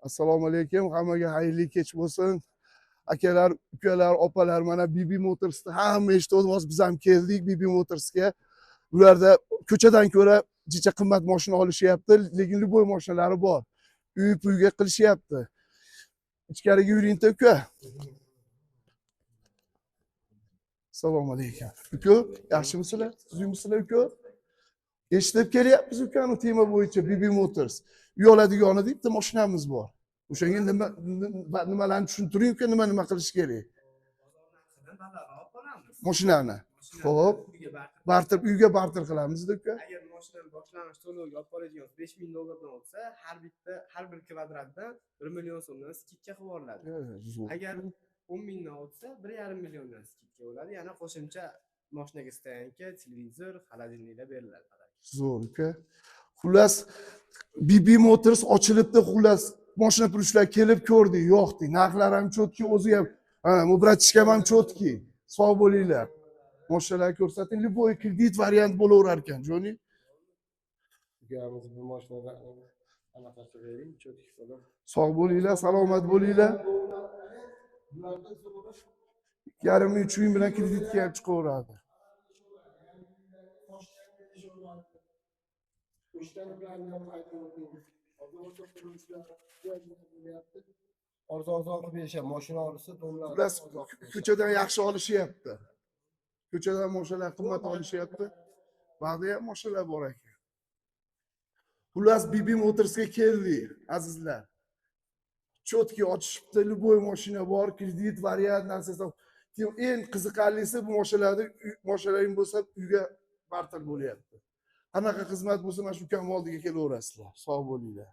Assalomu alaykum. Hammaga xayrli kech bo'lsin. Akalar, ukalar, opalar, mana BB Motors'da hamma eshitib, biz ham keldik BB Motors'ga. Ularda ko'chadan ko'ra jicha qimmat mashina olishyapti, lekin любой mashinalari bor. Uy-puyga qilishyapti. Ichkariga yuring-da, uka. Assalomu alaykum. Uka, yaxshimisizlar? Tuzukmisizlar, uka? Eshitib kelyapmiz ukani tema bo'yicha BB Motors. Uy oladigani bitta mashinamiz bor. O'shanga nimalarni tushuntiring uka, nima qilish kerak? Mashinani. Xo'p. Uyga barter qilamiz-da uka. Agar mashinani boshlang'ich to'lovga olib boradigan $5000 bo'lsa, har bir kvadratdan 1 million so'mdan skidka qilib yuboriladi. Agar 10 mingdan olsa, 1,5 milliondan skidka bo'ladi. Yana qo'shimcha mashinaga stoyanka, televizor, xolodilniklar beriladi. Zo'r uka. Xullas BB Motors ochilibdi, xullas mashina purushlar kelib ko'rdik, yo'qdik. Narxlar ham chotki, o'zi ham, mubratishkam ham chotki. Sog' bo'linglar. Mashinalarni ko'rsating, любой kredit variant bo'laverar ekan, Joni. Ukamiz bu mashinada anaqasi bering, chotki qilib. Sog' bo'linglar, salomat bo'linglar. 2,5-3 ming bilan kreditga ham chiqaveradi. Arzon qilib berishadi, mashina olsa dollar. Xullas ko'chadan yaxshi olishyapti. Ko'chadan mashinalar qimmat olishyapti. Vaqtda ham mashinalar bor ekan. Xullas BB Motors'ga keldik, azizlar. Chotki ochishibdi, любой mashina bor, kredit variant narsasi. Eng qiziqarlisi bu mashinalaring bo'lsa, uyga barter bo'lyapti. Qanaqa xizmat bo'lsa, mana shu ukam oldiga kelaverasizlar. Sog' bo'linglar.